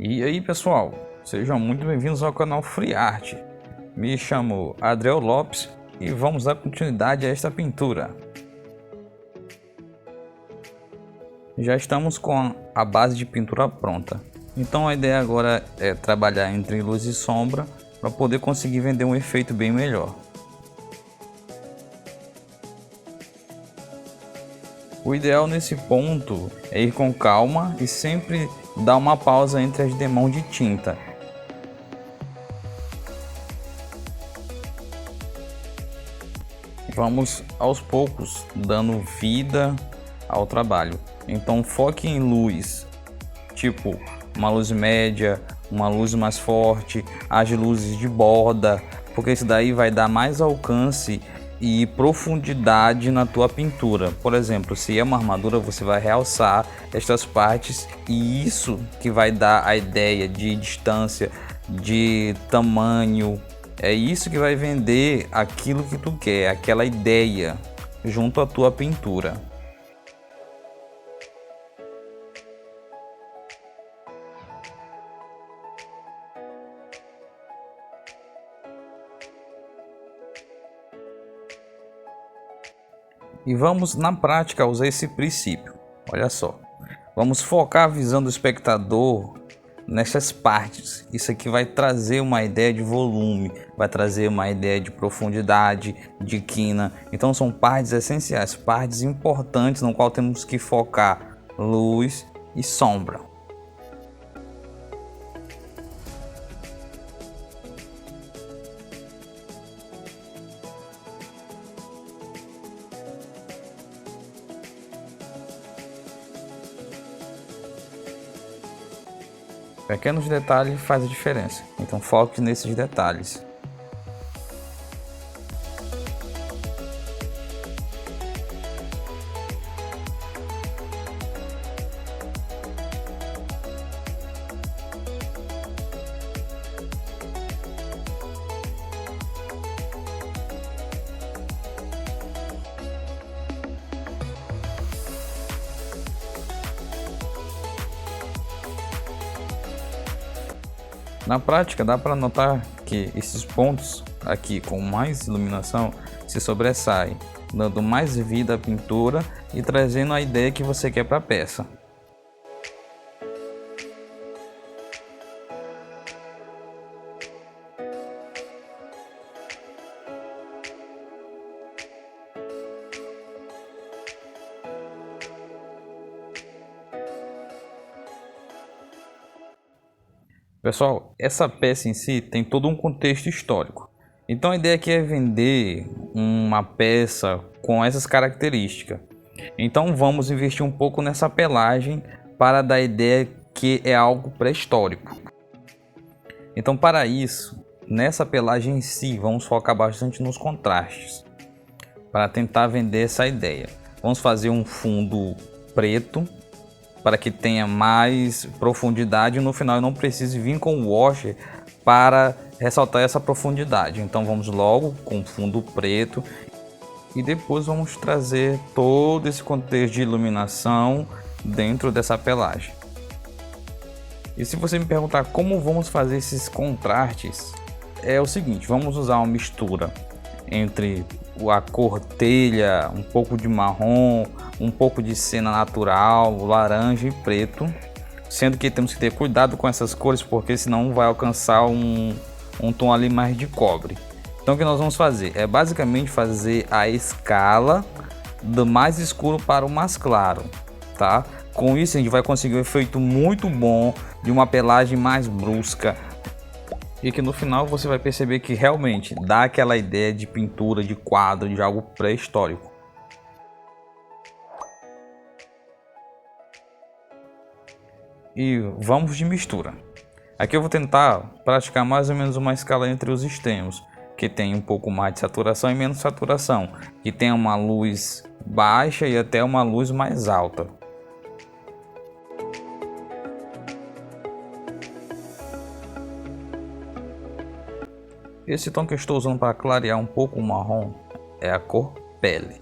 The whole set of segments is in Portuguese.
E aí pessoal, sejam muito bem-vindos ao canal FreeArt. Me chamo Adriel Lopes e vamos dar continuidade a esta pintura. Já estamos com a base de pintura pronta, então a ideia agora é trabalhar entre luz e sombra para poder conseguir vender um efeito bem melhor. O ideal nesse ponto é ir com calma e sempre dar uma pausa entre as demãos de tinta. Vamos aos poucos dando vida ao trabalho. Então foque em luz, tipo uma luz média, uma luz mais forte, as luzes de borda, porque isso daí vai dar mais alcance e profundidade na tua pintura. Por exemplo, se é uma armadura, você vai realçar estas partes e isso que vai dar a ideia de distância, de tamanho. É isso que vai vender aquilo que tu quer, aquela ideia junto à tua pintura. E vamos na prática usar esse princípio. Olha só, vamos focar a visão do espectador nessas partes. Isso aqui vai trazer uma ideia de volume, vai trazer uma ideia de profundidade, de quina. Então são partes essenciais, partes importantes no qual temos que focar luz e sombra. Pequenos detalhes fazem a diferença, então foque nesses detalhes. Na prática dá para notar que esses pontos aqui com mais iluminação se sobressaem, dando mais vida à pintura e trazendo a ideia que você quer para a peça. Pessoal, essa peça em si tem todo um contexto histórico. Então a ideia aqui é vender uma peça com essas características. Então vamos investir um pouco nessa pelagem para dar a ideia que é algo pré-histórico. Então para isso, nessa pelagem em si, vamos focar bastante nos contrastes. Para tentar vender essa ideia. Vamos fazer um fundo preto, para que tenha mais profundidade e no final eu não precise vir com o washer para ressaltar essa profundidade. Então vamos logo com fundo preto e depois vamos trazer todo esse contexto de iluminação dentro dessa pelagem. E se você me perguntar como vamos fazer esses contrastes, é o seguinte: vamos usar uma mistura entre a cor telha, um pouco de marrom, um pouco de cena natural, laranja e preto, sendo que temos que ter cuidado com essas cores porque senão vai alcançar um tom ali mais de cobre. Então o que nós vamos fazer é basicamente fazer a escala do mais escuro para o mais claro, tá? Com isso a gente vai conseguir um efeito muito bom de uma pelagem mais brusca e que no final você vai perceber que realmente dá aquela ideia de pintura, de quadro, de algo pré-histórico. E vamos de mistura. Aqui eu vou tentar praticar mais ou menos uma escala entre os extremos, que tem um pouco mais de saturação e menos saturação, que tem uma luz baixa e até uma luz mais alta. Esse tom que eu estou usando para clarear um pouco o marrom é a cor pele.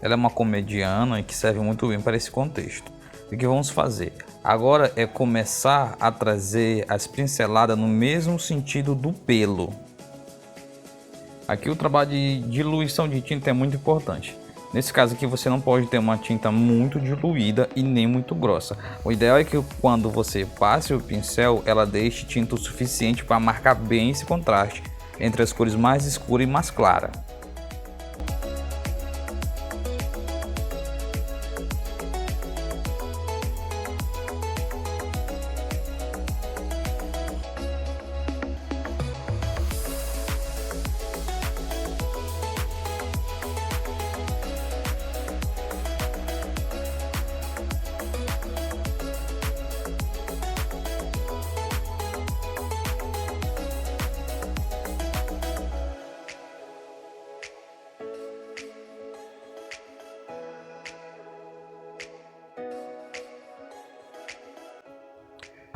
Ela é uma cor mediana e que serve muito bem para esse contexto. O que vamos fazer? Agora é começar a trazer as pinceladas no mesmo sentido do pelo. Aqui o trabalho de diluição de tinta é muito importante. Nesse caso aqui você não pode ter uma tinta muito diluída e nem muito grossa. O ideal é que quando você passe o pincel, ela deixe tinta o suficiente para marcar bem esse contraste entre as cores mais escuras e mais claras.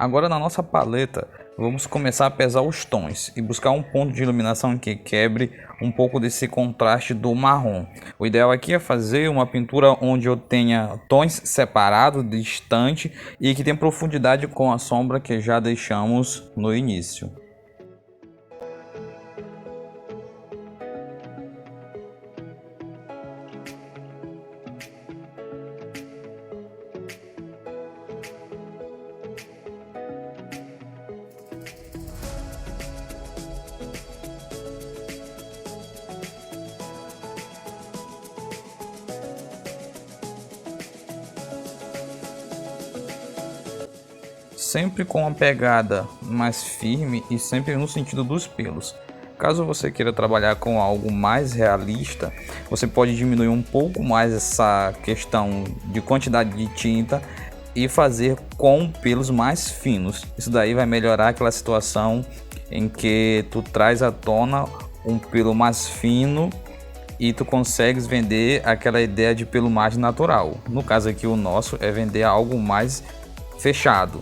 Agora na nossa paleta, vamos começar a pesar os tons e buscar um ponto de iluminação que quebre um pouco desse contraste do marrom. O ideal aqui é fazer uma pintura onde eu tenha tons separados, distante e que tenha profundidade com a sombra que já deixamos no início. Sempre com uma pegada mais firme e sempre no sentido dos pelos. Caso você queira trabalhar com algo mais realista, você pode diminuir um pouco mais essa questão de quantidade de tinta e fazer com pelos mais finos. Isso daí vai melhorar aquela situação em que tu traz à tona um pelo mais fino e tu consegues vender aquela ideia de pelo mais natural. No caso aqui o nosso é vender algo mais fechado.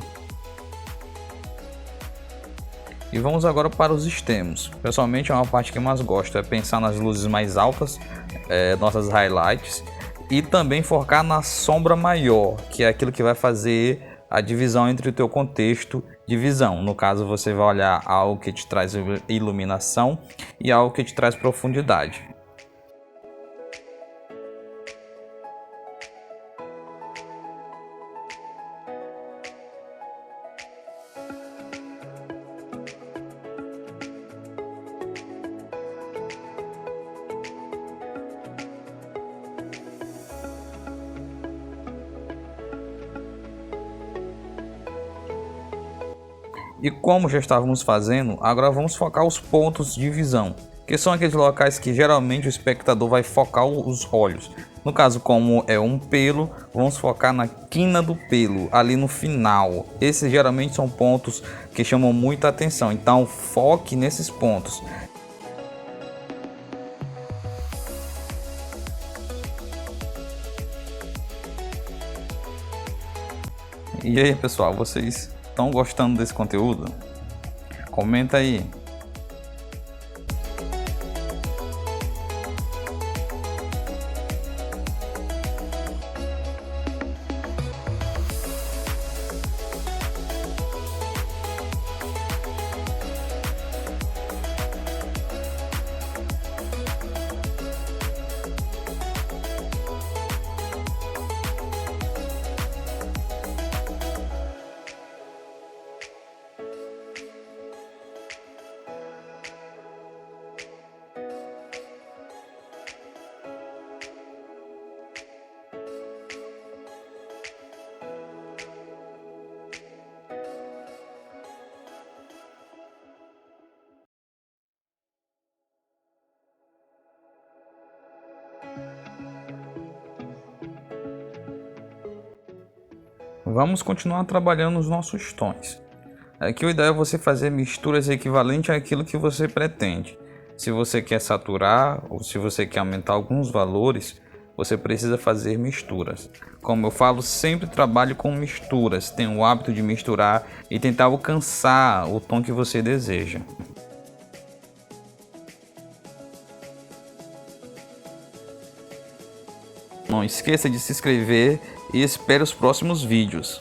E vamos agora para os extremos. Pessoalmente é uma parte que eu mais gosto, é pensar nas luzes mais altas, nossas highlights, e também focar na sombra maior, que é aquilo que vai fazer a divisão entre o teu contexto de visão. No caso você vai olhar algo que te traz iluminação e algo que te traz profundidade. E como já estávamos fazendo, agora vamos focar os pontos de visão, que são aqueles locais que geralmente o espectador vai focar os olhos. No caso, como é um pelo, vamos focar na quina do pelo, ali no final. Esses geralmente são pontos que chamam muita atenção, então foque nesses pontos. E aí pessoal, vocês estão gostando desse conteúdo? Comenta aí. Vamos continuar trabalhando os nossos tons. Aqui o ideal é você fazer misturas equivalentes àquilo que você pretende. Se você quer saturar ou se você quer aumentar alguns valores, você precisa fazer misturas. Como eu falo, sempre trabalhe com misturas. Tenha o hábito de misturar e tentar alcançar o tom que você deseja. não esqueça de se inscrever e espere os próximos vídeos.